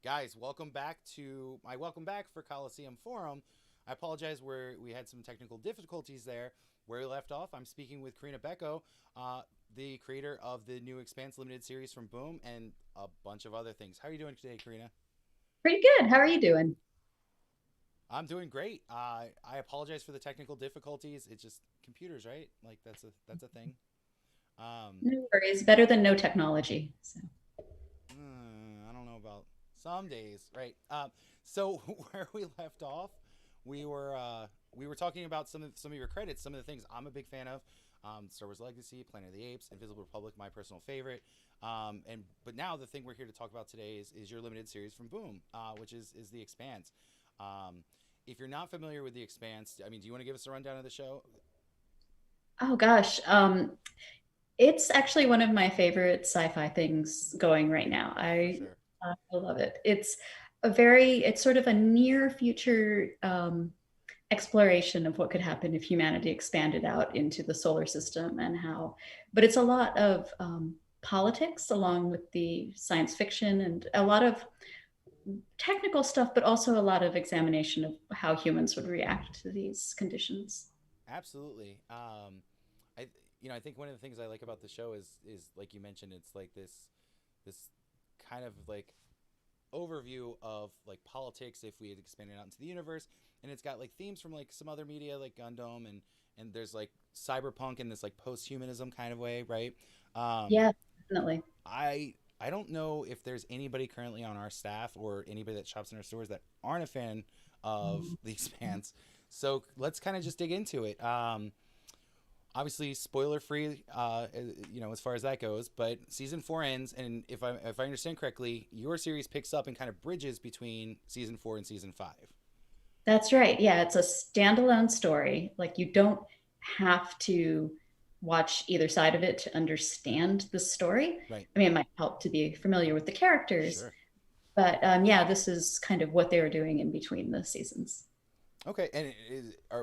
Guys, welcome back for Coliseum Forum. I apologize we had some technical difficulties there. Where we left off, I'm speaking with Corinna Bechko, the creator of the new Expanse limited series from Boom and a bunch of other things. How are you doing today, Corinna? Pretty good. How are you doing? I'm doing great. I apologize for the technical difficulties. It's just computers, right? Like that's a thing. Um, No worries. Better than no technology. So. I don't know about some days, right? So where we left off, we were talking about some of your credits, some of the things I'm a big fan of. Star Wars Legacy, Planet of the Apes, Invisible Republic, my personal favorite. But now the thing we're here to talk about today is your limited series from Boom, which is the Expanse. Um, if you're not familiar with the Expanse, I mean, do you want to give us a rundown of the show? Oh gosh. It's actually one of my favorite sci-fi things going right now. For I sure. I love it. It's sort of a near future exploration of what could happen if humanity expanded out into the solar system and how, but it's a lot of politics along with the science fiction and a lot of technical stuff, but also a lot of examination of how humans would react to these conditions. Absolutely. I I think one of the things I like about the show is like you mentioned, it's like this kind of like overview of like politics if we had expanded out into the universe, and it's got like themes from like some other media like Gundam and there's like cyberpunk in this like post-humanism kind of way, right? Um, Yeah, definitely. I don't know if there's anybody currently on our staff or anybody that shops in our stores that aren't a fan of the Expanse. So let's kind of just dig into it. Obviously spoiler free, as far as that goes, but season 4 ends, and if I understand correctly, your series picks up and kind of bridges between season 4 and season 5. That's right. Yeah, it's a standalone story. Like you don't have to watch either side of it to understand the story. Right. I mean, it might help to be familiar with the characters, Sure. but yeah, this is kind of what they were doing in between the seasons. Okay, and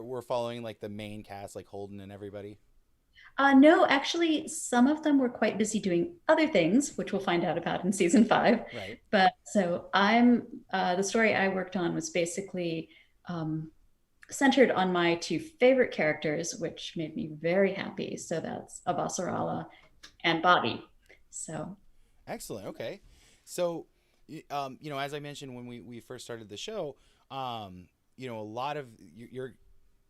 we're following like the main cast, like Holden and everybody? No, actually, some of them were quite busy doing other things, which we'll find out about in season five. Right. But so the story I worked on was basically um, centered on my two favorite characters, which made me very happy. So that's Abasarala and Bobby. So, Excellent. Okay. So, as I mentioned when we first started the show, a lot of your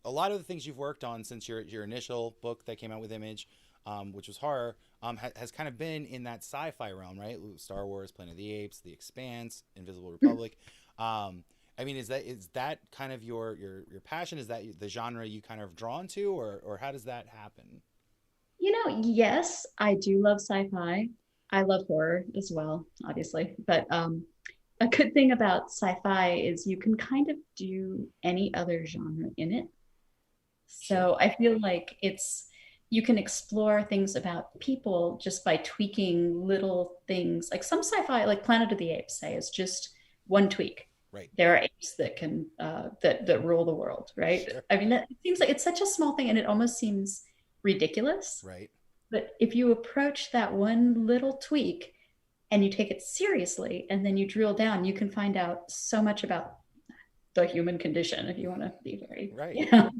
a lot of the things you've worked on since your initial book that came out with Image, which was horror, has kind of been in that sci-fi realm, right? Star Wars, Planet of the Apes, The Expanse, Invisible Republic. I mean, is that kind of your passion? Is that the genre you kind of drawn to, or how does that happen? yes, I do love sci-fi. I love horror as well, obviously. But a good thing about sci-fi is you can kind of do any other genre in it. Sure. So I feel like you can explore things about people just by tweaking little things. Like some sci-fi, like Planet of the Apes, say, is just one tweak. Right. There are apes that can that rule the world, right? Sure. I mean, it seems like it's such a small thing, and it almost seems ridiculous. Right. But if you approach that one little tweak and you take it seriously, and then you drill down, you can find out so much about the human condition if you want to be very, Right. you know.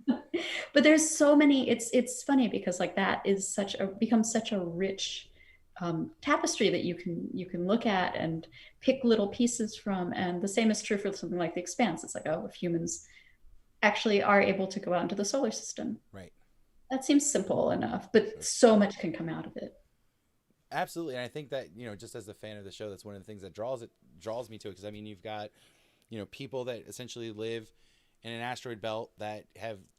But there's so many. It's funny because like that is such a becomes such a rich tapestry that you can look at and pick little pieces from. And the same is true for something like the Expanse. It's like, oh, if humans actually are able to go out into the solar system, Right. that seems simple enough, but Sure. so much can come out of it. Absolutely, and I think that just as a fan of the show, that's one of the things that draws me to it. Because I mean, you've got people that essentially live in an asteroid belt that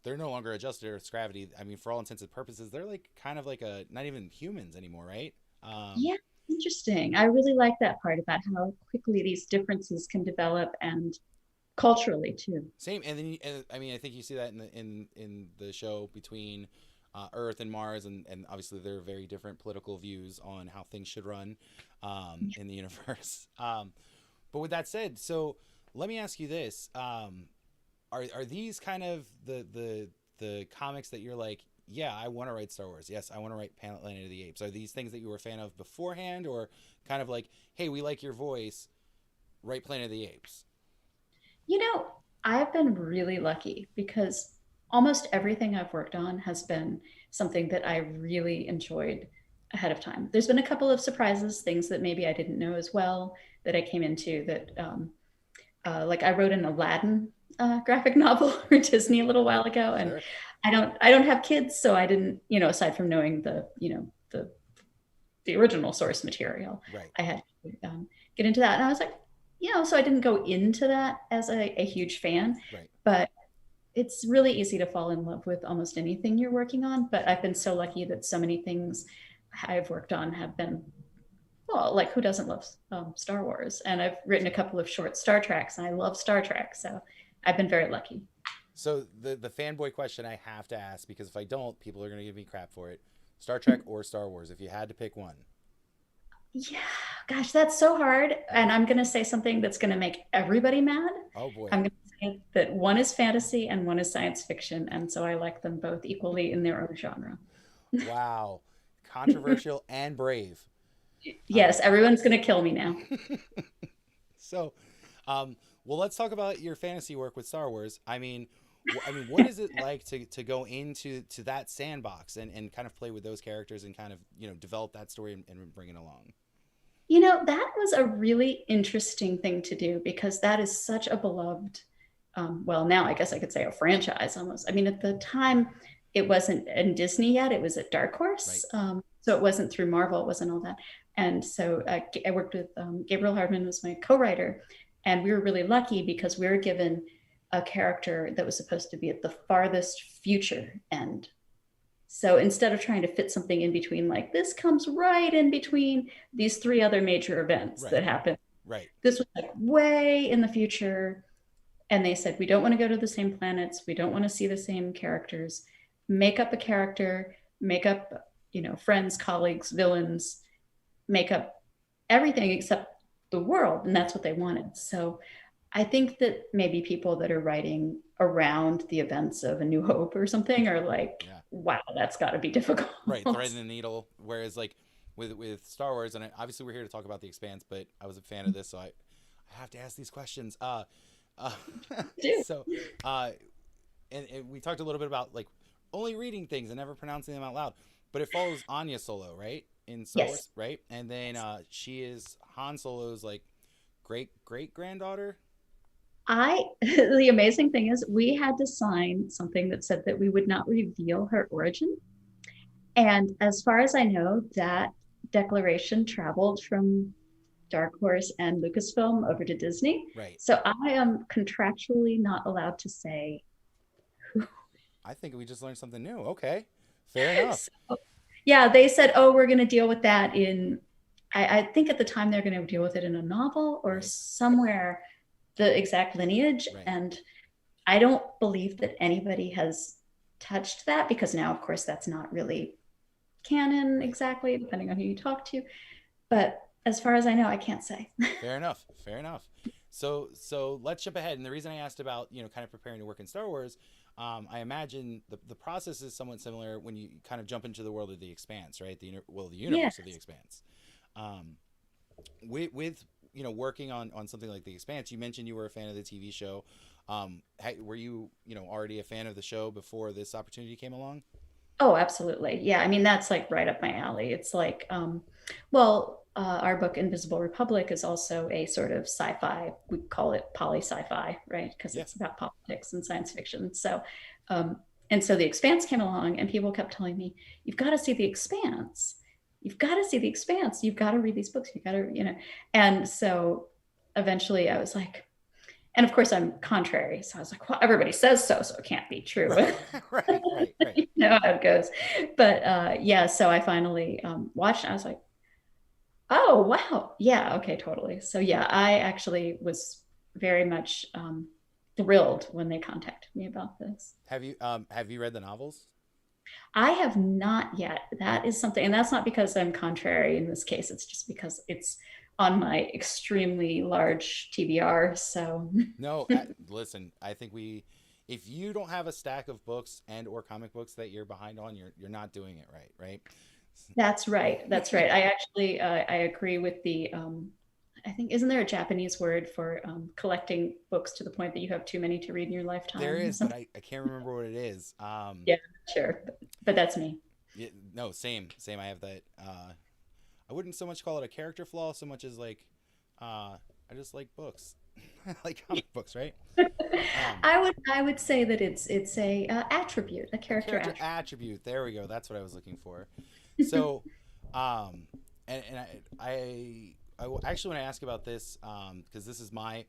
they're no longer adjusted to Earth's gravity. I mean, for all intents and purposes, they're like kind of like a not even humans anymore, right? Yeah, interesting. I really like that part about how quickly these differences can develop and culturally too. Same, and then I mean, I think you see that in the show between Earth and Mars, and obviously there are very different political views on how things should run in the universe. But with that said, so let me ask you this: are these kind of the comics that you're like, yeah, I want to write Star Wars. Yes, I want to write Planet of the Apes. Are these things that you were a fan of beforehand, or kind of like, hey, we like your voice. write Planet of the Apes? You know, I've been really lucky because almost everything I've worked on has been something that I really enjoyed ahead of time. There's been a couple of surprises, things that maybe I didn't know as well that I came into that, like I wrote an Aladdin graphic novel for Disney a little while ago, and Sure. I don't have kids, so I didn't, aside from knowing the original source material, Right. I had to get into that. And I was like, so I didn't go into that as a huge fan, Right. but it's really easy to fall in love with almost anything you're working on. But I've been so lucky that so many things I've worked on have been, well, like who doesn't love Star Wars? And I've written a couple of short Star Treks, and I love Star Trek. So I've been very lucky. So the fanboy question I have to ask, because if I don't, people are going to give me crap for it. Star Trek or Star Wars, if you had to pick one. Yeah, gosh, that's so hard. And I'm going to say something that's going to make everybody mad. Oh boy. I'm going to say that one is fantasy and one is science fiction. And so I like them both equally in their own genre. Wow. Controversial and brave. Uh, Yes, everyone's going to kill me now. so, well, let's talk about your fantasy work with Star Wars. What is it like to go into that sandbox and kind of play with those characters and kind of develop that story and bring it along? That was a really interesting thing to do because that is such a beloved, well, now I guess I could say a franchise almost. I mean, at the time, it wasn't in Disney yet, it was at Dark Right. Horse. So it wasn't through Marvel, it wasn't all that. And so I worked with Gabriel Hardman was my co-writer, and we were really lucky because we were given a character that was supposed to be at the farthest future end. So instead of trying to fit something in between, like this comes right in between these three other major events Right. that happen, Right. this was like way in the future. And they said, we don't want to go to the same planets. We don't want to see the same characters. Make up a character, make up, friends, colleagues, villains, make up everything except the world. And that's Right. what they wanted. So I think that maybe people that are writing around the events of A New Hope or something are like, Yeah. wow, that's got to be difficult. Right. Threading the needle. Whereas like with Star Wars, and obviously we're here to talk about the Expanse, but I was a fan of this, so I have to ask these questions. Uh Dude. so uh and we talked a little bit about like only reading things and never pronouncing them out loud. But it follows Anya Solo, right? In Star Yes. Wars, right? And then she is Han Solo's like great granddaughter. The amazing thing is, we had to sign something that said that we would not reveal her origin. And as far as I know, that declaration traveled from Dark Horse and Lucasfilm over to Disney. Right. So I am contractually not allowed to say. I think we just learned something new. Okay. Fair enough. So, yeah, they said, oh, we're going to deal with that in, I think at the time they're going to deal with it in a novel or Right. somewhere, the exact lineage. Right. And I don't believe that anybody has touched that because now, of course, that's not really canon Right. exactly, depending on who you talk to. But as far as I know, I can't say. Fair enough. Fair enough. So let's jump ahead. And the reason I asked about kind of preparing to work in Star Wars, I imagine the process is somewhat similar when you kind of jump into the world of the Expanse, right? The Yes. universe of the Expanse. Um, with working on something like the Expanse, you mentioned you were a fan of the TV show. Were you already a fan of the show before this opportunity came along? Oh, absolutely. Yeah. I mean, that's like right up my alley. It's like, well, our book Invisible Republic is also a sort of sci-fi. We call it poly sci-fi, right? Because Yeah. it's about politics and science fiction. So, um, and so the Expanse came along, and people kept telling me, "You've got to see the Expanse. You've got to see the Expanse. You've got to read these books. You got to." And so, eventually, I was like, and of course, I'm contrary. So I was like, well, everybody says so, so it can't be true. Right. Right. Right. Right. You know how it goes. But yeah, so I finally watched. And I was like, oh wow, yeah, okay, totally. So yeah, I actually was very much thrilled when they contacted me about this. Have you read the novels? I have not yet. That is something, and that's not because I'm contrary in this case. It's just because it's on my extremely large TBR. So No, listen. I think if you don't have a stack of books and or comic books that you're behind on, you're not doing it right, right? that's right. That's right. I actually I agree with the I think, isn't there a Japanese word for collecting books to the point that you have too many to read in your There lifetime or is, but something? I can't remember what it is. Yeah, sure. But that's me. Yeah, no, same. I have that. I wouldn't so much call it a character flaw, so much as like, I just like books. I like comic books, right? Um, I would say that it's a attribute, a a character character attribute. attribute. There we go. That's what I was looking for. So, um, and actually want to ask about this because this is my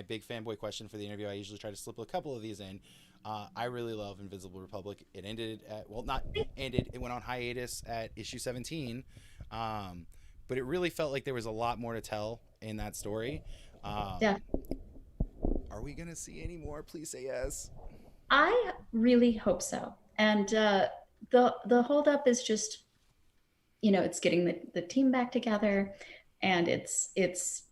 big fanboy question for the interview. I usually try to slip a couple of these in. I really love Invisible Republic. It ended at, well, not ended. It went on hiatus at issue 17, um, but it really felt like there was a lot more to tell in that story. Yeah, Um, are we gonna see any more? Please say yes. I really hope so. And the holdup is just, it's getting the team back together, and it's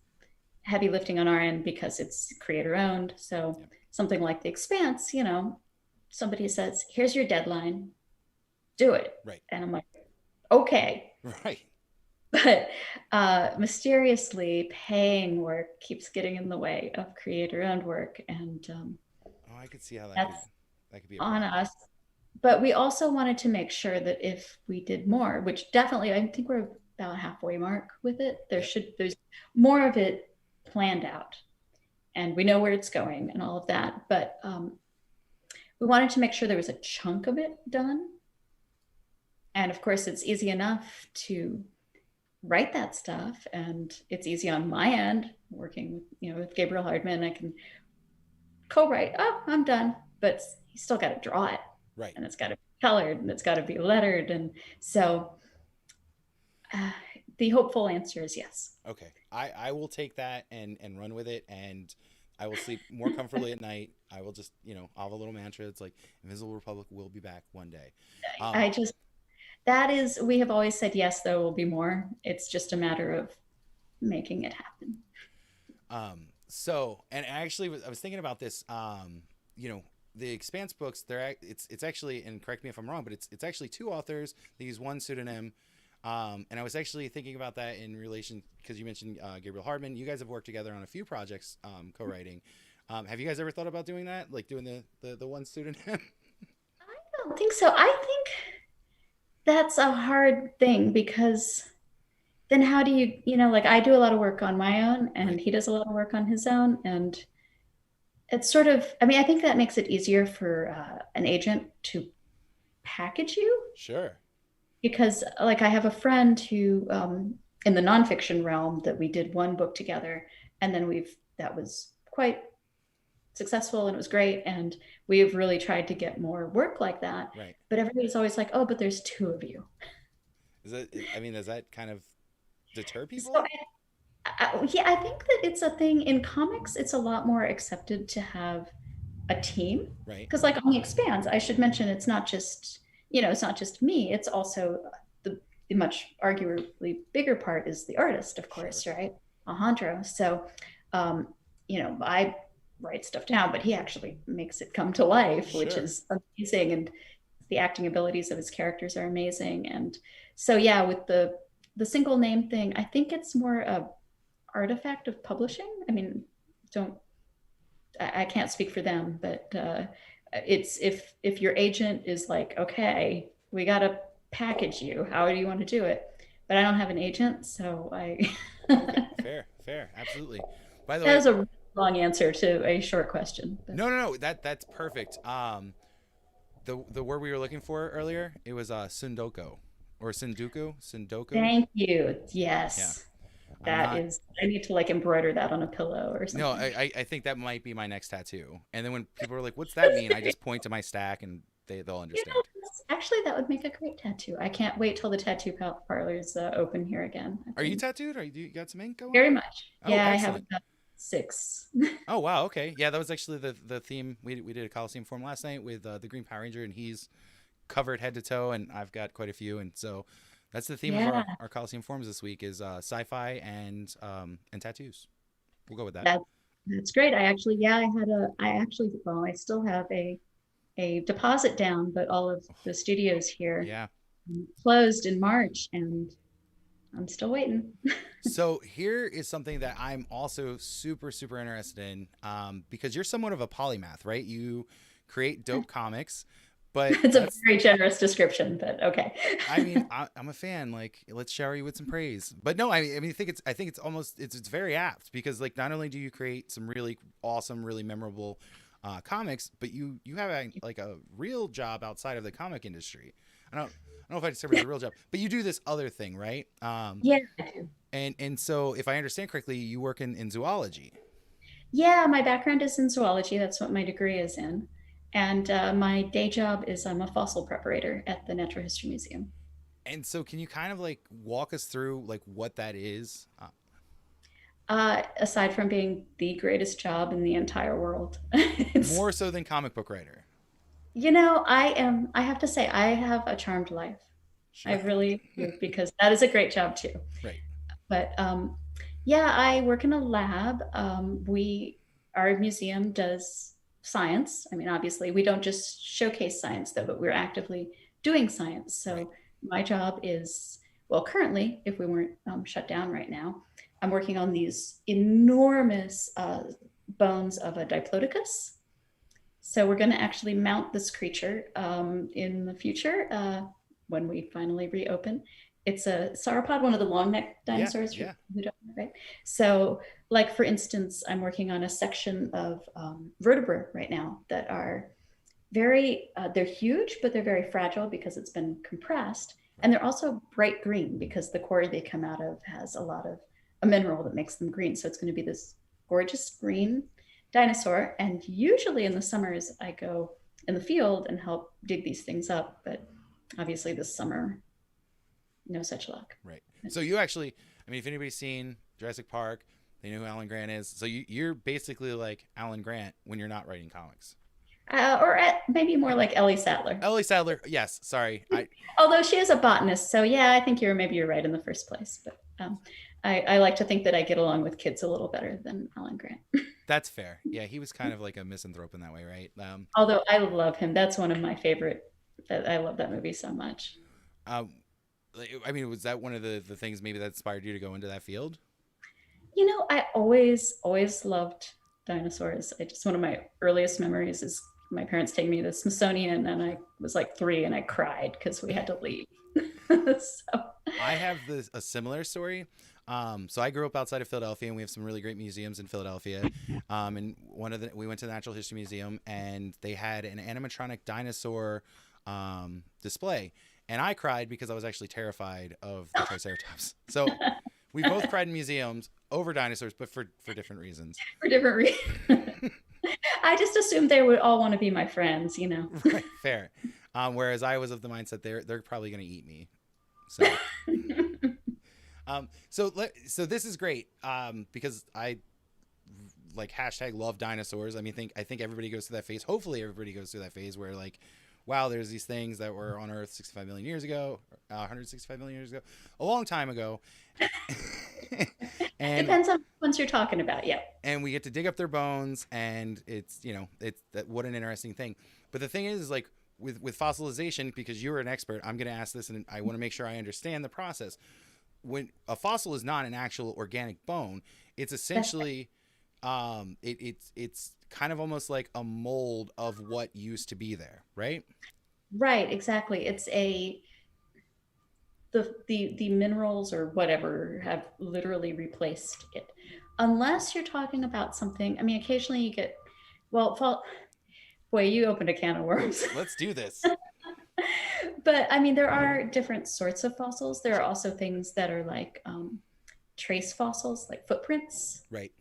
heavy lifting on our end because it's creator owned. So Yep. something like the Expanse, somebody says, "Here's your deadline, do it," Right. and I'm like, "Okay." Right. But mysteriously, paying work keeps getting in the way of creator owned work, and Oh, I could see how that's that could be a on problem. us. But we also wanted to make sure that if we did more, which definitely I think we're about halfway mark with it, Yep. there's more of it planned out, and we know where it's going and all of that. But we wanted to make sure there was a chunk of it done. And of course, it's easy enough to write that stuff, and it's easy on my end working, with Gabriel Hardman. I can co-write. Oh, I'm done, but you still got to draw it, Right. and it's got to be colored, and it's got to be lettered, and so uh, the hopeful answer is yes. Okay. I will take that and run with it, and I will sleep more comfortably at night. I will just, I'll have a little mantra. It's like Invisible Republic will be back one day. Um, I just that is we have always said yes. There will be more. It's just a matter of making it happen. so, and actually, I was thinking about this. The Expanse books. It's actually, and correct me if I'm wrong, but it's actually two authors. They use one pseudonym. And I was actually thinking about that in relation because you mentioned Gabriel Hardman. You guys have worked together on a few projects, co-writing. Have you guys ever thought about doing that, like doing the one pseudonym? I don't think so. I think that's a hard thing because then how do like I do a lot of work on my own, and Right. he does a lot of work on his own, and it's sort of, I mean, I think that makes it easier for an agent to package you, Sure. because like I have a friend who in the nonfiction realm that we did one book together, and then that was quite successful and it was great, and we've really tried to get more work like that, Right. but everybody's always like, "Oh, but there's two of you." Is that? I mean, does that kind of deter So people? yeah, I think that it's a thing in comics. It's a lot more accepted to have a team, Right. because like on the Expanse, I should mention, it's not just me. It's also the much arguably bigger part is the artist, of Sure. course, right? Alejandro. So I write stuff down, but he actually makes it come to life, which Sure. is amazing. And the acting abilities of his characters are amazing. And so yeah, with the single name thing, I think it's more a artifact of publishing. I mean, don't I can't speak for them, but it's if your agent is like, okay, we got to package you. How do you want to do it? But I don't have an agent, so I. Okay. Fair. Fair. Absolutely. By the That way, was a long answer to a short question. But no. That's perfect. The word we were looking for earlier, it was sundoko or sunduku. thank you. Yeah. Yes, I'm that not. is. I need to like embroider that on a pillow or No, something. I think that might be my next tattoo. And then when people are like, "What's that mean?" I just point to my stack and they'll understand. Actually, that would make a great tattoo. I can't wait till the tattoo parlors open here again. I've Are you been tattooed? You got some ink going? very much. Oh, Yeah, I have excellent. about six. Oh wow, okay. Yeah, that was actually the theme. We did a Coliseum Forum last night with the Green Power Ranger, and he's covered head to toe, and I've got quite a few, and so that's the theme of Yeah, our Coliseum Forums this week is sci-fi and tattoos. We'll go with that. that that's great. Well, I still have a deposit down, but all of the studios here Yeah, closed in March, and I'm still waiting. So here is something that I'm also super, super interested in, because you're somewhat of a polymath, right? You create dope comics, but It's a that's, very generous description, but okay. I mean, I'm a fan. Like, let's shower you with some praise. But no, I mean, I think it's almost, it's very apt because like not only do you create some really awesome, really memorable comics, but you have like a real job outside of the comic industry. I don't know if I describe it as a real job, but you do this other thing, right? Yeah, I do. And so if I understand correctly, you work in zoology. Yeah, my background is in zoology. That's what my degree is in. And my day job is I'm a fossil preparator at the Natural History Museum. And so can you kind of like walk us through like what that is? Aside from being the greatest job in the entire world, it's, More so than comic book writer. I have to say, I have a charmed life. I Sure. really do, because that is a great job too. Right. But yeah, I work in a lab. Our museum does science. I mean, obviously, we don't just showcase science though, but we're actively doing science. Right. So my job is, well, currently, if we weren't shut down right now, I'm working on these enormous bones of a diplodocus. So we're going to actually mount this creature in the future when we finally reopen. It's a sauropod, one of the long neck Yeah. dinosaurs. Yeah. Who don't know, right? So, like for instance, I'm working on a section of vertebrae right now that are they're huge, but they're very fragile because it's been compressed. And Right. they're also bright green because the core they come out of has a lot of a mineral that makes them green. So it's going to be this gorgeous green dinosaur. And usually in the summers, I go in the field and help dig these things up. But obviously this summer, no such luck. Right. So you actually, I mean, if anybody's seen Jurassic Park, they know who Alan Grant is. So you're basically like Alan Grant when you're not writing comics. Maybe more like Ellie Sattler. Ellie Sadler. Yes. Sorry. I. Although she is a botanist, so yeah, I think you're right in the first place. But I like to think that I get along with kids a little better than Alan Grant. That's fair. Yeah, he was kind of like a misanthrope in that way, right? Although I love him, that's one of my favorite. That I love that movie so much. Um, I mean, was that one of the things maybe that inspired you to go into that field? I always loved dinosaurs. I just one of my earliest memories is my parents taking me to the Smithsonian, and I was like 3, and I cried because we had to leave. So I have a similar story. So I grew up outside of Philadelphia, and we have some really great museums in Philadelphia. And we went to the Natural History Museum, and they had an animatronic dinosaur display, and I cried because I was actually terrified of the Triceratops. So we both cried in museums over dinosaurs, but for different reasons. for different reasons. I just assumed they would all want to be my friends. Right, fair. Whereas I was of the mindset they're probably going to eat me. So. So this is great because I like hashtag love dinosaurs. I mean, I think everybody goes through that phase. Hopefully, everybody goes through that phase where like, wow, there's these things that were on Earth 65 million years ago, 165 million years ago, a long time ago, and Depends on once you're talking about. Yeah. and we get to dig up their bones, and it's that what an interesting thing. But the thing is like with fossilization, because you're an expert, I'm going to ask this, and I want to make sure I understand the process. When a fossil is not an actual organic bone, it's essentially it's kind of almost like a mold of what used to be there, right? Right, exactly. It's a the minerals or whatever have literally replaced it. Unless you're talking about something, I mean, occasionally you get, well, boy, you opened a can of worms. Let's do this. But I mean, there are different sorts of fossils. There are also things that are like trace fossils, like footprints Right.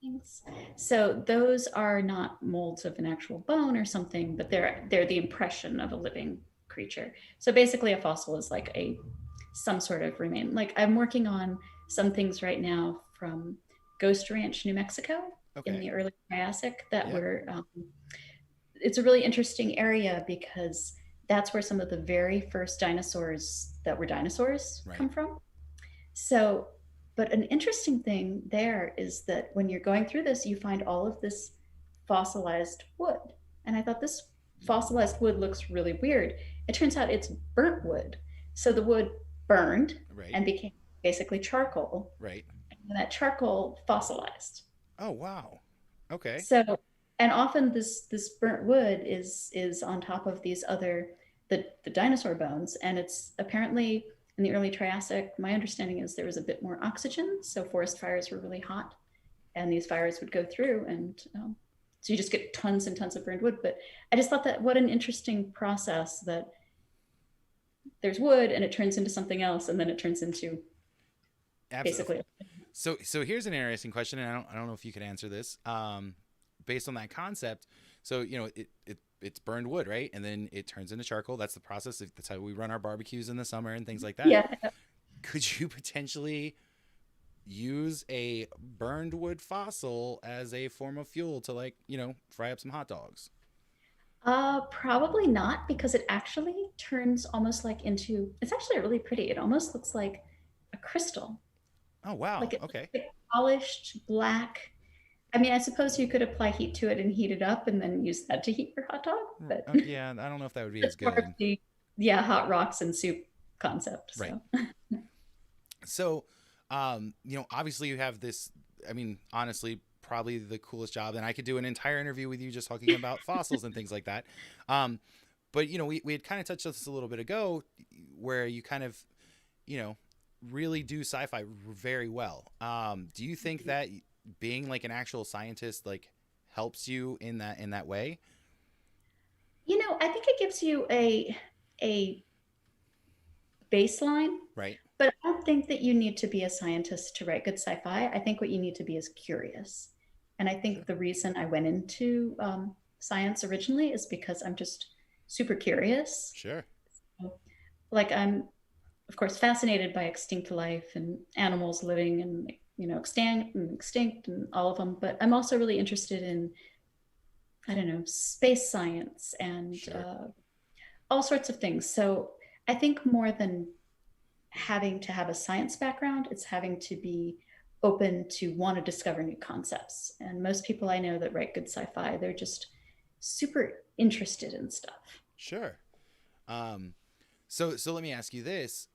things. So those are not molds of an actual bone or something, but they're the impression of a living creature. So basically, a fossil is like some sort of remain. Like I'm working on some things right now from Ghost Ranch, New Mexico, in Okay. the early Triassic that Yeah. were. It's a really interesting area because that's where some of the very first dinosaurs that were dinosaurs Right. come from. So, but an interesting thing there is that when you're going through this, you find all of this fossilized wood. And I thought this fossilized wood looks really weird. It turns out it's burnt wood. So the wood burned Right. and became basically charcoal, Right. and that charcoal fossilized. Oh, wow. Okay. So, and often this burnt wood is on top of these other the dinosaur bones, and it's apparently in the early Triassic. My understanding is there was a bit more oxygen, so forest fires were really hot, and these fires would go through, and so you just get tons and tons of burned wood. But I just thought that what an interesting process that there's wood and it turns into something else, and then it turns into Absolutely. basically. So here's an interesting question, and I don't know if you could answer this. Based on that concept, so it's burned wood, right? And then it turns into charcoal. That's the process. That's how we run our barbecues in the summer and things like that. Yeah. Could you potentially use a burned wood fossil as a form of fuel to, like, fry up some hot dogs? Probably not, because it actually turns almost like into, it's actually really pretty. It almost looks like a crystal, Oh, wow. like it's Okay. like polished black. I mean, I suppose you could apply heat to it and heat it up and then use that to heat your hot dog, but Yeah, I don't know if that would be as it's more of good. the, yeah, hot rocks and soup concept. Right. So So, obviously you have this. I mean, honestly, probably the coolest job, and I could do an entire interview with you just talking about fossils and things like that. Um, but we had kind of touched this a little bit ago, where you kind of, you know, really do sci-fi very well. Do you think that being like an actual scientist like helps you in that way? I think it gives you a baseline, Right. but I don't think that you need to be a scientist to write good sci-fi. I think what you need to be is curious. And I Sure. think the reason I went into science originally is because I'm just super curious. Sure. Like I'm, of course, fascinated by extinct life and animals living and extinct and all of them. But I'm also really interested in, I don't know, space science and Sure. all sorts of things. So I think more than having to have a science background, it's having to be open to want to discover new concepts. And most people I know that write good sci-fi, they're just super interested in stuff. Sure. Um, so let me ask you this.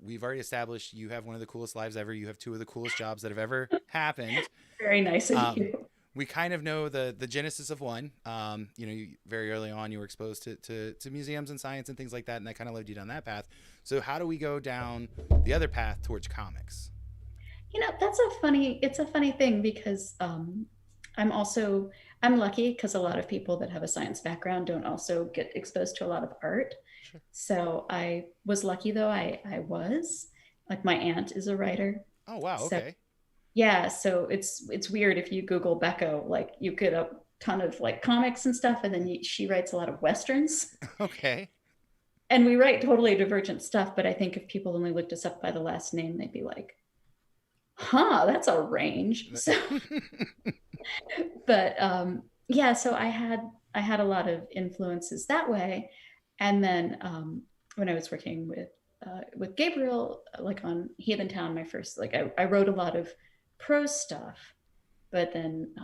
We've already established you have one of the coolest lives ever. You have two of the coolest jobs that have ever happened. Very nice of Um, you. we kind of know the genesis of one. Very early on, you were exposed to museums and science and things like that, and that kind of led you down that path. So how do we go down the other path towards comics? It's a funny thing because I'm also, I'm lucky because a lot of people that have a science background don't also get exposed to a lot of art. Sure. So I was lucky though, I was, like my aunt is a writer. Oh, wow. So Okay. yeah, so it's weird if you Google Bechko, like you get a ton of like comics and stuff, and then she writes a lot of westerns, Okay. and we write totally divergent stuff. But I think if people only looked us up by the last name, they'd be like, "Huh, that's a range." So, but yeah, so I had a lot of influences that way, and then when I was working with Gabriel, like on Heathen Town, my first like I wrote a lot of prose stuff, but then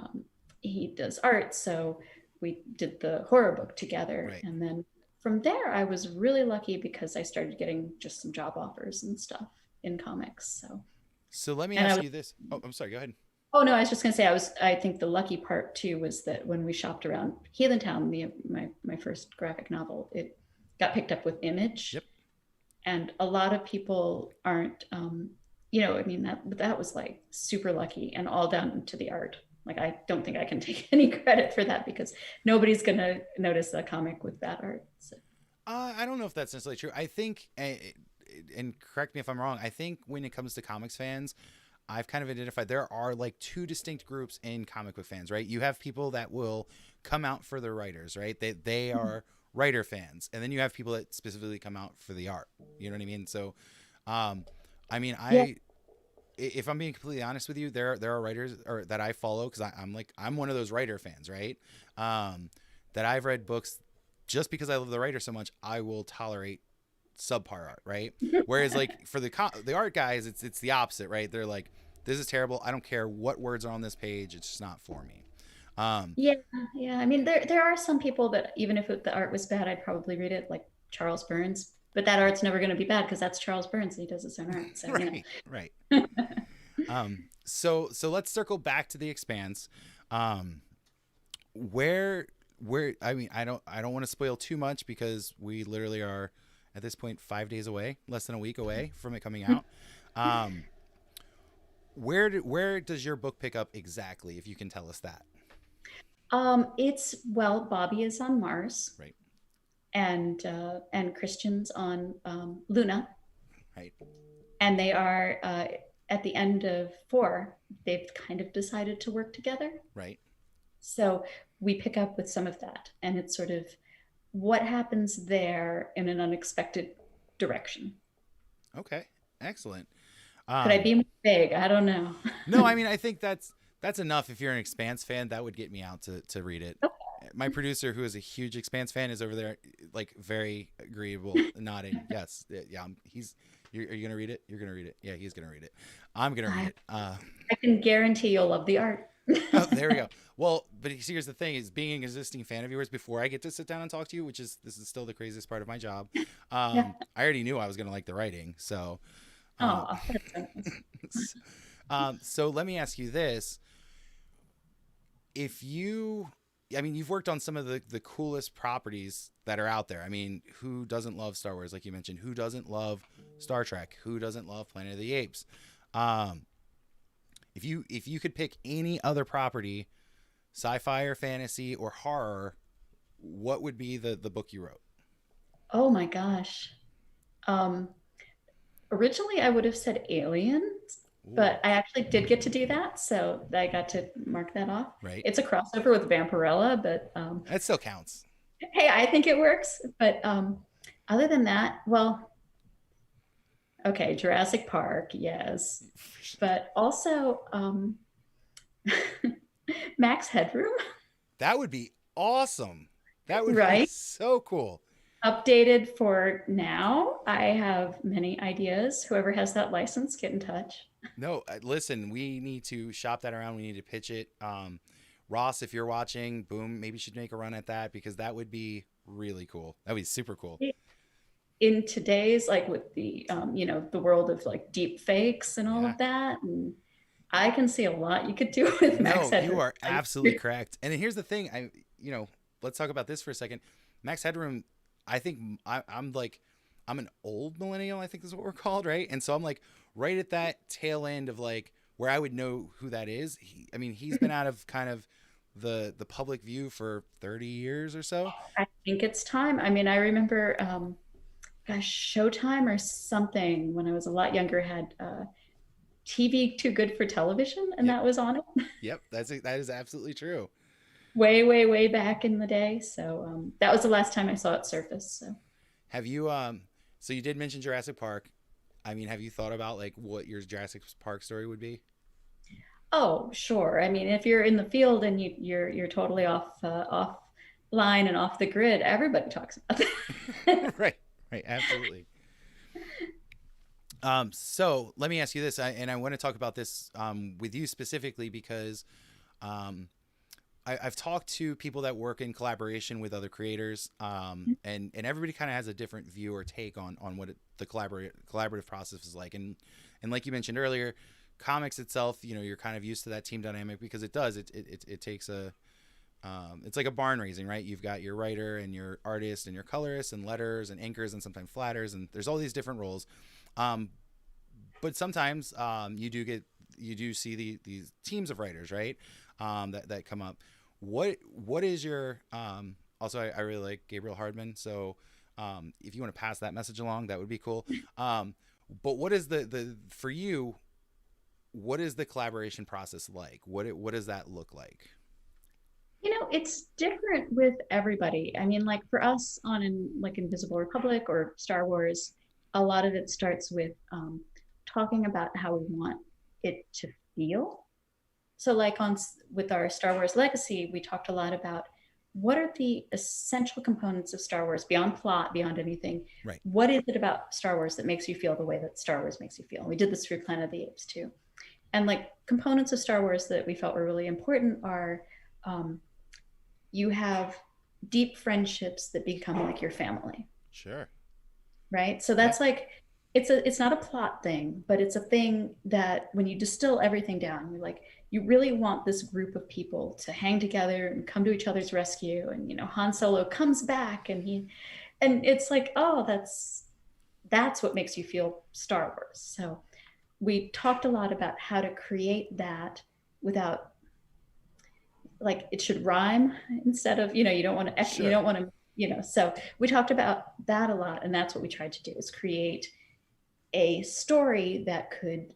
he does art, so we did the horror book together, Right. and then from there I was really lucky because I started getting just some job offers and stuff in comics. So So let me and I ask was you this. Oh, I'm sorry. Go ahead. oh no, I was just gonna say I think the lucky part too was that when we shopped around Heathen Town, my first graphic novel, it got picked up with Image, Yep. and a lot of people aren't I mean that was like super lucky and all down to the art. Like I don't think I can take any credit for that because nobody's gonna notice a comic with bad art. So. I don't know if that's necessarily true. I think, and correct me if I'm wrong. I think when it comes to comics fans, I've kind of identified there are like two distinct groups in comic book fans, right? You have people that will come out for their writers, right? They are writer fans, and then you have people that specifically come out for the art. You know what I mean? So, um, I mean, Yeah. if I'm being completely honest with you, there are writers or that I follow because I'm one of those writer fans, right? That I've read books just because I love the writer so much, I will tolerate subpar art, right? Whereas like for the art guys, it's the opposite, right? They're like, this is terrible. I don't care what words are on this page. It's just not for me. Um, Yeah, yeah. I mean, there are some people that even if the art was bad, I'd probably read it, like Charles Burns. but that art's never going to be bad because that's Charles Burns and he does his own art. So, you Right, right. know. So let's circle back to the Expanse. Um, where I mean, I don't want to spoil too much because we literally are at this point 5 days away, less than a week away from it coming out. Um, where does your book pick up exactly, if you can tell us that? It's, well, Bobby is on Mars Right, and Christian's on Luna, right, and they are at the end of four. They've kind of decided to work together. right. So we pick up with some of that, and it's sort of what happens there in an unexpected direction. Okay, excellent. Could I Um, be more vague? I don't know. no, I mean, I think that's enough. If you're an Expanse fan, that would get me out to read it. My producer, who is a huge Expanse fan, is over there, like very agreeable, nodding. Yes, yeah. He's. Are you gonna read it? You're gonna read it. Yeah, he's gonna read it. I'm gonna read I, it. I can guarantee you'll love the art. Oh, there we go. Well, but here's the thing: is being an existing fan of yours before I get to sit down and talk to you, which is this is still the craziest part of my job. Yeah. I already knew I was gonna like the writing, so. Um, Oh, that's so nice. so let me ask you this: if you I mean, you've worked on some of the coolest properties that are out there. I mean, who doesn't love Star Wars, like you mentioned? Who doesn't love Star Trek? Who doesn't love Planet of the Apes? Um, if you could pick any other property, sci-fi or fantasy or horror, what would be the book you wrote? Oh my gosh. Um, Originally, I would have said aliens, Ooh, but I actually did get to do that, so I got to mark that off. right. It's a crossover with Vampirella, but That still counts. hey, I think it works. But other than that, well, okay, Jurassic Park, yes, but also Max Headroom, That would be awesome. That would be right? so cool. Updated for now. I have many ideas. Whoever has that license, get in touch. No, listen, we need to shop that around. We need to pitch it. Ross, if you're watching, boom, maybe you should make a run at that because that would be really cool. That would be super cool. In today's, like, with the the world of like deep fakes and all Yeah. of that, and I can see a lot you could do with Max No, you Headroom. are absolutely correct. And here's the thing, let's talk about this for a second. Max Headroom, I think I'm like, I'm an old millennial, I think is what we're called, right? And so I'm like right at that tail end of like where I would know who that is. I mean, he's been out of kind of the public view for 30 years or so. I think it's time. I mean, I remember gosh, Showtime or something when I was a lot younger had TV Too Good for Television, and Yep. that was on it Yep, that is absolutely true. way, way, way back in the day. So that was the last time I saw it surface. So, Have you so you did mention Jurassic Park. I mean, have you thought about like what your Jurassic Park story would be? oh, sure. I mean, if you're in the field and you're totally off line and off the grid, everybody talks about that. Right. Right, absolutely. So let me ask you this, and I want to talk about this with you specifically because um, I've talked to people that work in collaboration with other creators, and everybody kind of has a different view or take on what the collaborative process is like. And like you mentioned earlier, comics itself, you're kind of used to that team dynamic because it takes it's like a barn raising, right? You've got your writer and your artist and your colorist and letters and anchors and sometimes flatters, and there's all these different roles. Um, but sometimes you do see these teams of writers, right? That come up. What is your also I really like Gabriel Hardman, so if you want to pass that message along, that would be cool. But what is the for you? What is the collaboration process like? What does that look like? It's different with everybody. I mean, like for us on like Invisible Republic or Star Wars, a lot of it starts with talking about how we want it to feel. So, like with our Star Wars Legacy, we talked a lot about what are the essential components of Star Wars beyond plot, beyond anything. Right. What is it about Star Wars that makes you feel the way that Star Wars makes you feel? And we did this for Planet of the Apes too. And like components of Star Wars that we felt were really important are you have deep friendships that become like your family. Sure. right? So Yeah, that's like it's not a plot thing, but it's a thing that when you distill everything down, you're like, you really want this group of people to hang together and come to each other's rescue. And Han Solo comes back, and it's like, oh, that's what makes you feel Star Wars. So we talked a lot about how to create that without, like, it should rhyme instead of, you don't want to, sure. so we talked about that a lot, and that's what we tried to do, is create a story that could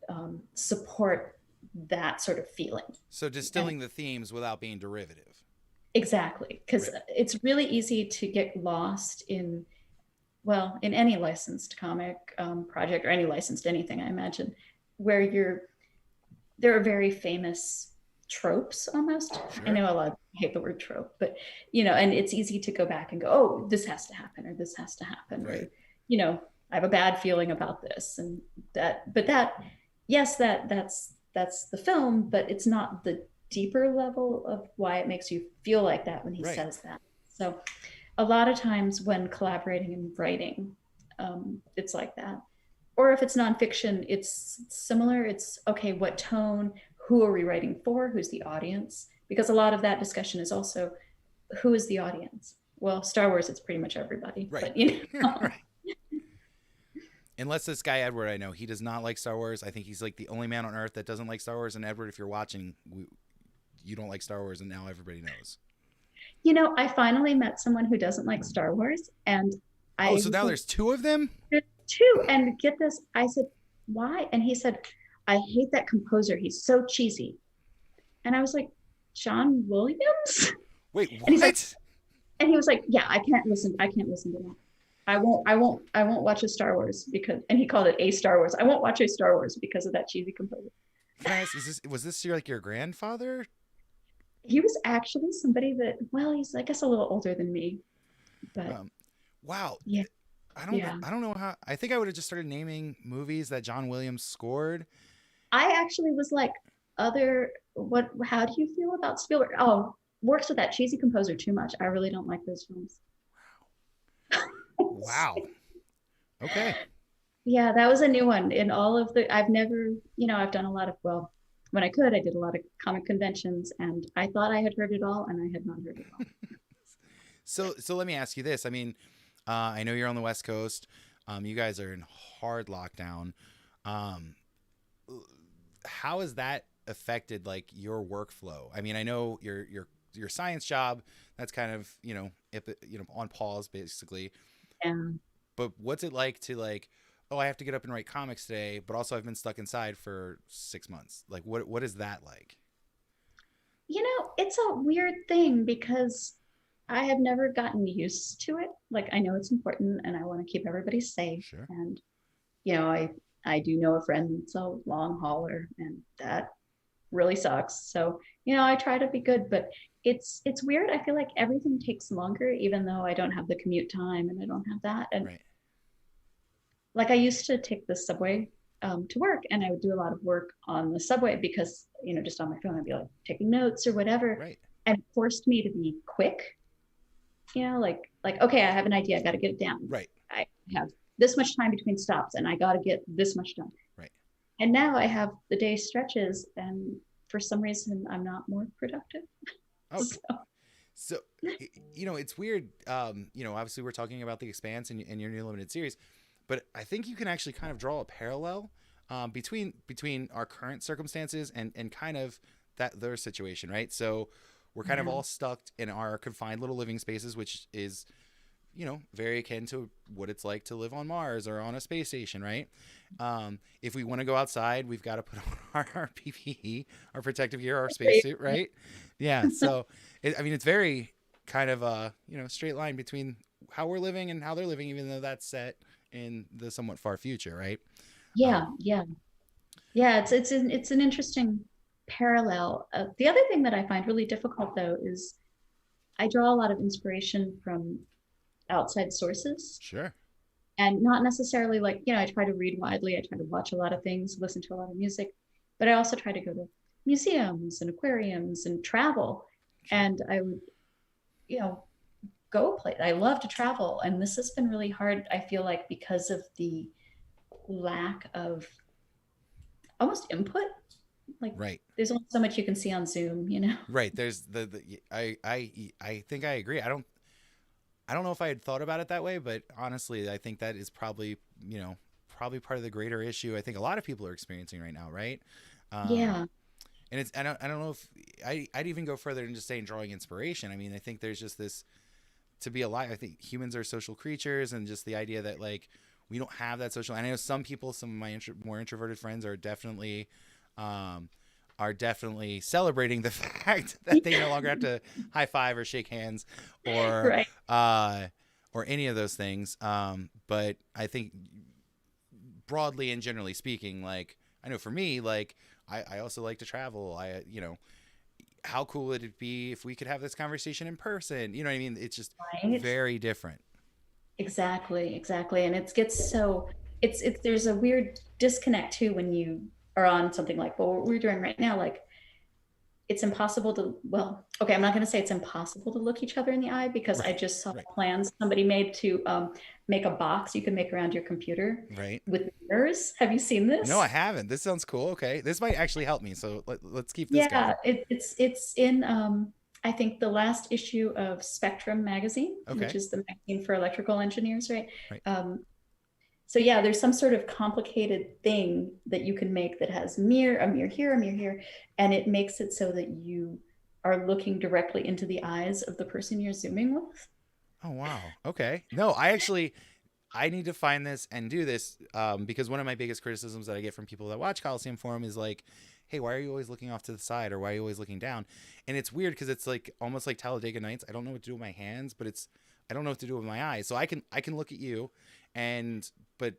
support that sort of feeling. So And distilling the themes without being derivative. exactly, because Right. it's really easy to get lost in, well, in any licensed comic project, or any licensed anything, I imagine, where there are very famous tropes almost. I Sure. know a lot of people hate the word trope, but and it's easy to go back and go, oh, this has to happen, or this has to happen, Right. or I have a bad feeling about this, and that, yes, that's the film, but it's not the deeper level of why it makes you feel like that when he Right. says that. So a lot of times when collaborating and writing, it's like that. Or if it's nonfiction, it's similar. It's okay, what tone, who are we writing for, who's the audience? Because a lot of that discussion is also, who is the audience? Well, Star Wars, it's pretty much everybody, Right. but Right. Unless this guy Edward, I know he does not like Star Wars. I think he's like the only man on earth that doesn't like Star Wars. And Edward, if you're watching, you don't like Star Wars, and now everybody knows. I finally met someone who doesn't like Star Wars, and Oh, I so now there's two of them. did too. And get this, I said, why? And he said, I hate that composer. He's so cheesy. And I was like, John Williams? Wait, And he's like, what? and he was like, yeah, I can't listen to that. I won't watch a Star Wars because, and he called it a Star Wars. I won't watch a Star Wars because of that cheesy composer. Can I ask? Was this your, like, your grandfather? He was actually somebody that, well, he's, I guess, a little older than me, but Um, wow. yeah, I don't. yeah. I don't know how. I think I would have just started naming movies that John Williams scored. I actually was like, how do you feel about Spielberg? Oh, works with that cheesy composer too much. I really don't like those films. Wow. Okay. Yeah, that was a new one. In all of the, I've never, I've done a lot of, well, when I could, I did a lot of comic conventions, and I thought I had heard it all, and I had not heard it all. So let me ask you this. I mean, I know you're on the West Coast. You guys are in hard lockdown. Um, how has that affected, like, your workflow? I mean, I know your science job, that's kind of, on pause basically. Yeah. But what's it like to, like, oh, I have to get up and write comics today, but also I've been stuck inside for 6 months. Like, what is that like? It's a weird thing because I have never gotten used to it. Like, I know it's important and I want to keep everybody safe. Sure. And, I do know a friend that's a long hauler, and that really sucks. So, I try to be good, but it's weird. I feel like everything takes longer, even though I don't have the commute time and I don't have that. And Right. like, I used to take the subway to work, and I would do a lot of work on the subway because, just on my phone, I'd be like taking notes or whatever. Right. And it forced me to be quick, like, okay, I have an idea. I got to get it down. Right. I have this much time between stops, and I got to get this much done. Right. And now I have the day stretches, and for some reason, I'm not more productive. Oh, So, so it's weird. Obviously we're talking about the Expanse and your new limited series, but I think you can actually kind of draw a parallel between our current circumstances and kind of their situation, right? So we're kind of yeah. all stuck in our confined little living spaces, which is, very akin to what it's like to live on Mars or on a space station, right? If we want to go outside, we've got to put on our PPE, our protective gear, our spacesuit, right? Yeah. So, it's very kind of a, straight line between how we're living and how they're living, even though that's set in the somewhat far future, right? Yeah, Um, yeah. Yeah, it's an interesting parallel. The other thing that I find really difficult, though, is I draw a lot of inspiration from outside sources, sure. and not necessarily, like, I try to read widely. I try to watch a lot of things, listen to a lot of music, but I also try to go to museums and aquariums and travel. Sure. And I would, you know go play. I love to travel, and this has been really hard. I feel like because of the lack of almost input. Like Right. there's only so much you can see on Zoom, you know. Right. There's I think I agree. I don't know if I had thought about it that way, but honestly, I think that is probably, probably part of the greater issue I think a lot of people are experiencing right now, right? Um, Yeah. and I don't know if I'd even go further than just saying drawing inspiration. I mean, I think there's just this to be alive. I think humans are social creatures, and just the idea that like we don't have that social. And I know some people, some of my more introverted friends um, are definitely celebrating the fact that they no longer have to high five or shake hands or Right. uh, or any of those things. But I think broadly and generally speaking, like I know for me, like I also like to travel. How cool would it be if we could have this conversation in person? You know what I mean? It's just Right. very different. Exactly. Exactly. And it gets so it's there's a weird disconnect too when you are on something like what we're doing right now. Like it's impossible to, well, okay, I'm not going to say it's impossible to look each other in the eye because I Right. just saw Right. plans somebody made to make a box you can make around your computer Right. with mirrors. Have you seen No, I this? haven't. This sounds cool. Okay. This might actually help me. So let's keep this Yeah, going. it's in I think the last issue of Spectrum magazine, which Okay. is the magazine for electrical engineers, right? Right. Um, so yeah, there's some sort of complicated thing that you can make that has a mirror here, a mirror here, and it makes it so that you are looking directly into the eyes of the person you're zooming with. Oh, wow. Okay. No, I need to find this and do this because one of my biggest criticisms that I get from people that watch Coliseum Forum is like, hey, why are you always looking off to the side or why are you always looking down? And it's weird because it's like almost like Talladega Nights. I don't know what to do with my hands, but I don't know what to do with my eyes. So I can look at you and but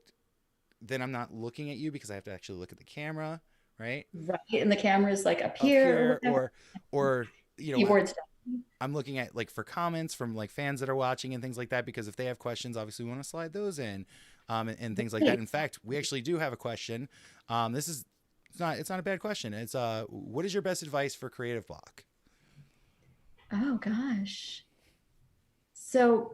then I'm not looking at you because I have to actually look at the camera, right? Right, and the camera is like up Up here or here whatever. or Keyboard's I'm looking at like for comments from like fans that are watching and things like that because if they have questions, obviously we want to slide those in, and things like that. down. In fact, we actually do have a question. This is it's not a bad question. It's what is your best advice for creative block? Oh gosh. So,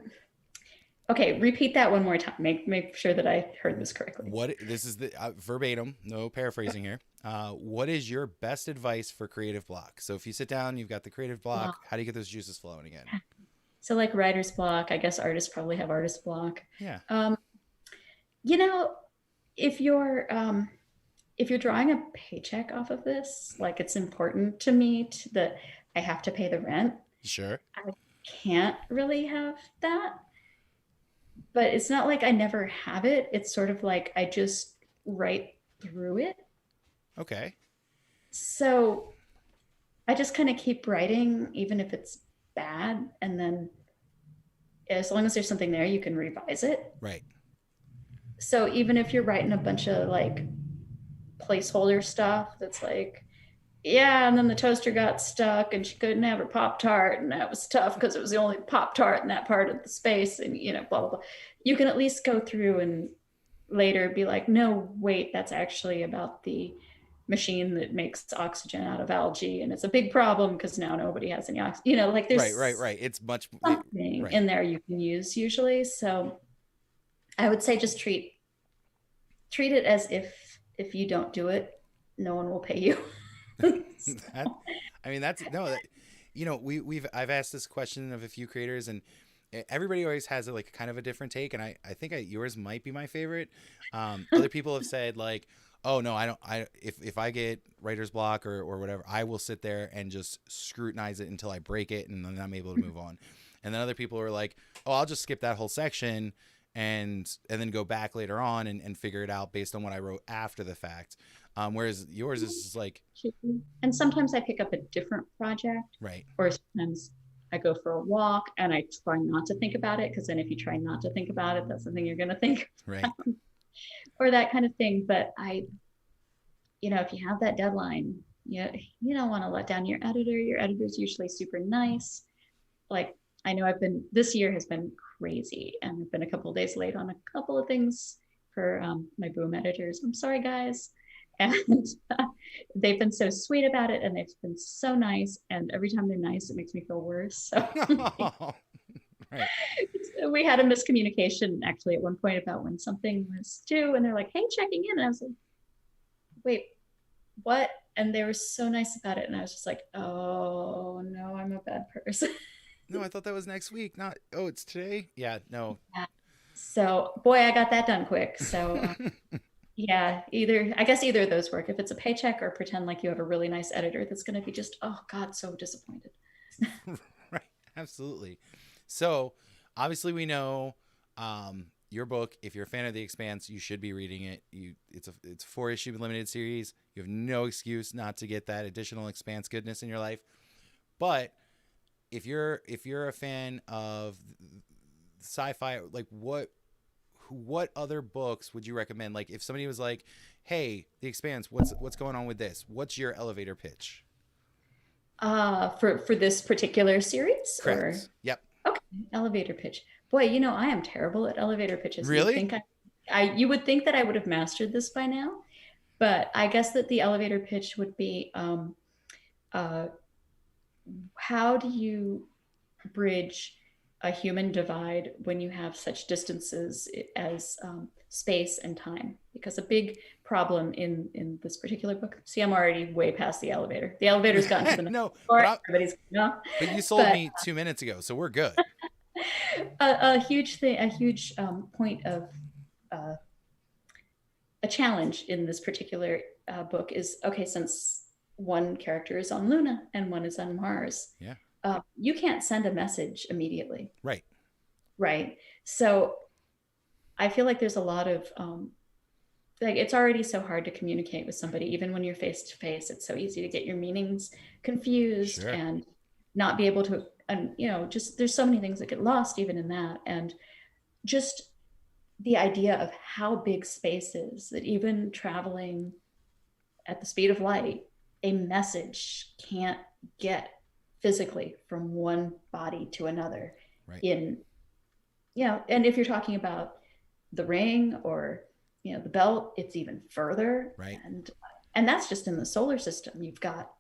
okay, repeat that one more time. Make sure that I heard this correctly. What this is the verbatim, no paraphrasing here. What is your best advice for creative block? So if you sit down, you've got the creative Wow. block. How do you get those juices flowing again? So like writer's block, I guess artists probably have artist block. Yeah. Um, you know, if you're if you're drawing a paycheck off of this, like it's important to me that I have to pay the rent. Sure. I can't really have that, but it's not like I never have it. It's sort of like I just write through it. Okay. So I just kind of keep writing, even if it's bad, and then as long as there's something there, you can revise it. Right. So even if you're writing a bunch of like placeholder stuff that's like, yeah, and then the toaster got stuck and she couldn't have her Pop Tart, and that was tough because it was the only Pop Tart in that part of the space, and blah blah blah. You can at least go through and later be like, no, wait, that's actually about the machine that makes oxygen out of algae, and it's a big problem because now nobody has any oxygen. Like Right. Right. there's Right. It's much. something Right. in there you can use usually. So I would say just treat it as if you don't do it, no one will pay you. that, I mean, that's no, that, I've asked this question of a few creators and everybody always has like kind of a different take. And I think yours might be my favorite. Other people have said like, oh no, I don't, if I get writer's block or whatever, I will sit there and just scrutinize it until I break it. And then I'm able to move on. And then other people are like, oh, I'll just skip that whole section and then go back later on and figure it out based on what I wrote after the fact. Whereas yours is just like, And sometimes I pick up a different project, right, or sometimes I go for a walk and I try not to think about it, because then if you try not to think about it, that's something you're going to think right, or that kind of thing. But if you have that deadline, you don't want to let down your editor. Your editor's usually super nice. Like I know this year has been crazy, and I've been a couple of days late on a couple of things for my boom editors. I'm sorry, guys. And they've been so sweet about it, and they've been so nice. And every time they're nice, it makes me feel worse. So Right. We had a miscommunication actually at one point about when something was due, and they're like, "Hey, checking in," and I was like, "Wait, what?" And they were so nice about it, and I was just like, "Oh no, I'm a bad person." No, I thought that was next week. Not, oh, it's today. Yeah, no. So, boy, I got that done quick. So, yeah, either I guess either of those work. If it's a paycheck or pretend like you have a really nice editor that's going to be just, oh God, so disappointed. Right. Absolutely. So, obviously, we know your book. If you're a fan of The Expanse, you should be reading it. It's a 4-issue limited series. You have no excuse not to get that additional Expanse goodness in your life. But if you're a fan of sci-fi, like what other books would you recommend? Like if somebody was like, "Hey, The Expanse, what's going on with this? What's your elevator pitch?" For this particular series, or Correct. Yep. okay, elevator pitch. Boy, I am terrible at elevator pitches. You'd Really? think you would think that I would have mastered this by now, but I guess that the elevator pitch would be, uh, how do you bridge a human divide when you have such distances as space and time? Because a big problem in this particular book. See, I'm already way past the elevator. The elevator's gotten to the next No, floor. but Everybody's but you sold but me 2 minutes ago, so we're good. a huge thing, a huge point of uh, a challenge in this particular book is, okay, since one character is on Luna and one is on Mars, Yeah. you can't send a message immediately, Right. right? So I feel like there's a lot of like, it's already so hard to communicate with somebody, even when you're face to face. It's so easy to get your meanings confused Sure. and not be able to, and just there's so many things that get lost even in that. And just the idea of how big space is, that even traveling at the speed of light, a message can't get physically from one body to another Right. in, and if you're talking about the ring or the belt, it's even further. Right. And that's just in the solar system. You've got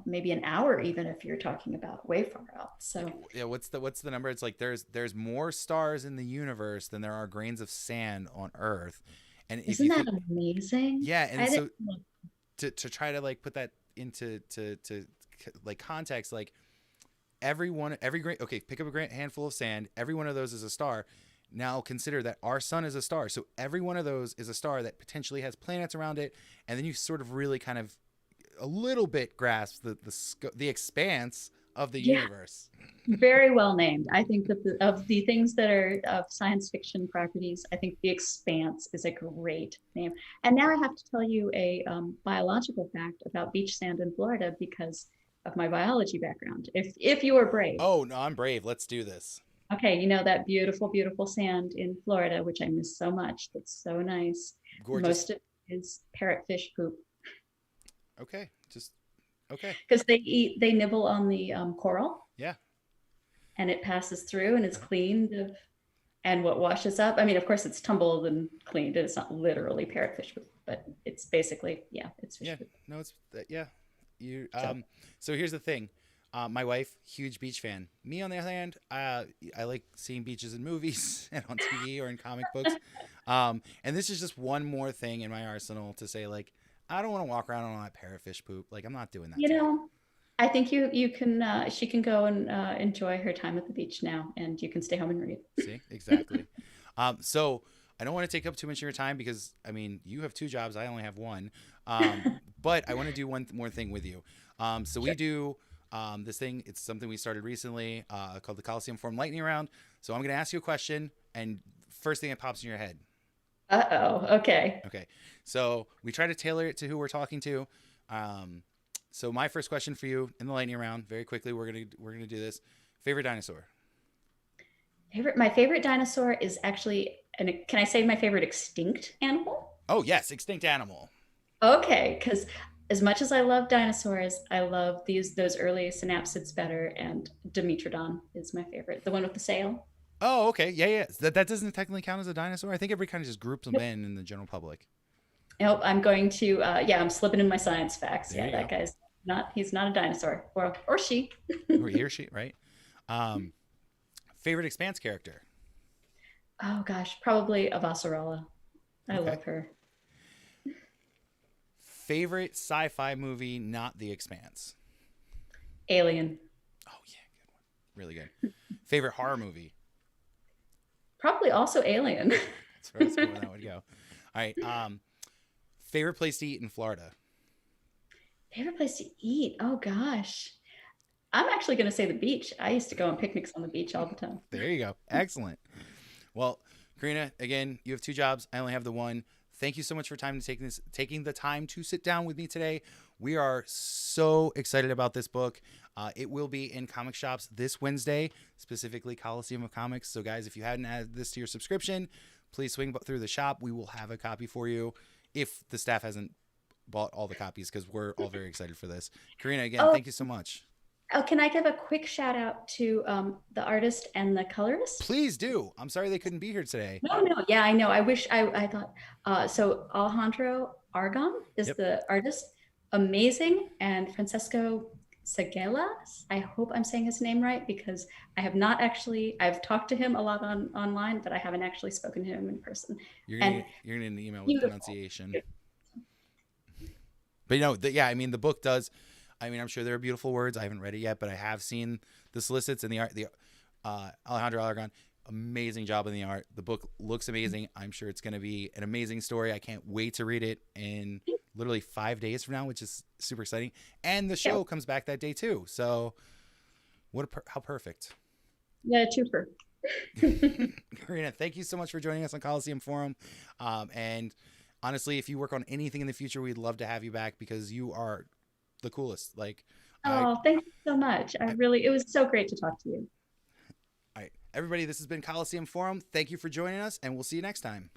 maybe an hour, even if you're talking about way far out. So Yeah, what's the number? It's like there's more stars in the universe than there are grains of sand on Earth. And if isn't you that think, amazing? yeah, I and didn't. so to try to like put that into to like context, like every grain, okay, pick up a handful of sand, every one of those is a star. Now consider that our sun is a star, so every one of those is a star that potentially has planets around it, and then you sort of really kind of a little bit grasp the expanse of the Yeah, universe. very well named. I think that of the things that are of science fiction properties, I think The Expanse is a great name. And now I have to tell you a biological fact about beach sand in Florida because of my biology background. If you are brave. Oh no, I'm brave. Let's do this. Okay, that beautiful, beautiful sand in Florida, which I miss so much. That's so nice. Gorgeous. Most of it is parrotfish poop Okay, just okay. because they nibble on the coral, Yeah. and it passes through and it's cleaned of, and what washes up. I mean, of course, it's tumbled and cleaned, and it's not literally parrotfish poop, but it's basically, yeah, it's fish Yeah. poop. No, it's yeah. You So So here's the thing. My wife, huge beach fan. Me, on the other hand, I like seeing beaches in movies and on TV or in comic books. And this is just one more thing in my arsenal to say, like, I don't want to walk around on all that parrotfish poop. Like, I'm not doing that you today. know, I think you can she can go and enjoy her time at the beach now, and you can stay home and read. See, exactly. So I don't want to take up too much of your time because I mean you have 2 jobs. I only have one. But I want to do one more thing with you. So Sure. we do this thing. It's something we started recently called the Coliseum Forum Lightning Round. So I'm going to ask you a question, and first thing that pops in your head. Uh-oh. Okay. Okay. So we try to tailor it to who we're talking to. So my first question for you in the lightning round, very quickly, we're gonna do this. Favorite dinosaur? My favorite dinosaur is actually, and can I say my favorite extinct animal? Oh yes, extinct animal. Okay, because as much as I love dinosaurs, I love those early synapsids better, and Dimetrodon is my favorite, the one with the sail. Oh, okay. Yeah, yeah. That doesn't technically count as a dinosaur. I think everybody kind of just groups them Nope. in the general public. Nope, I'm going to, yeah, I'm slipping in my science facts. There Yeah, you that go. guy's he's not a dinosaur, or she. Or he or she, right? Um, Favorite Expanse character? Oh gosh, probably Avasarala. I Okay. love her. Favorite sci-fi movie, not The Expanse? Alien. Oh yeah, good one. Really good. Favorite horror movie? Probably also Alien. That's where I was hoping that would go. All right. Favorite place to eat in Florida? Favorite place to eat? Oh gosh. I'm actually going to say the beach. I used to go on picnics on the beach all the time. There you go. Excellent. Well, Corinna, again, you have two jobs. I only have the one. Thank you so much for taking the time to sit down with me today. We are so excited about this book. It will be in comic shops this Wednesday, specifically Coliseum of Comics. So, guys, if you hadn't added this to your subscription, please swing through the shop. We will have a copy for you if the staff hasn't bought all the copies, because we're all very excited for this. Corinna, again, Oh, thank you so much. oh, can I give a quick shout out to the artist and the colorist? Please do. I'm sorry they couldn't be here today. No, no, yeah, I know. I wish I thought. So Alejandro Argon is Yep. the artist. Amazing. And Francesco Seguelas. I hope I'm saying his name right because I have not actually. I've talked to him a lot online, but I haven't actually spoken to him in person. And You're gonna get an email with beautiful. pronunciation. But yeah, I mean, the book does. I mean, I'm sure there are beautiful words. I haven't read it yet, but I have seen the solicits and the art. The Alejandro Aragon, amazing job in the art. The book looks amazing. I'm sure it's going to be an amazing story. I can't wait to read it in literally 5 days from now, which is super exciting. And the show comes back that day too. So, how perfect. Yeah, twofer. Corinna, thank you so much for joining us on Coliseum Forum. And honestly, if you work on anything in the future, we'd love to have you back because you are the coolest. Like, Oh, thank you so much. It was so great to talk to you. all right, everybody, this has been Coliseum Forum. Thank you for joining us, and we'll see you next time.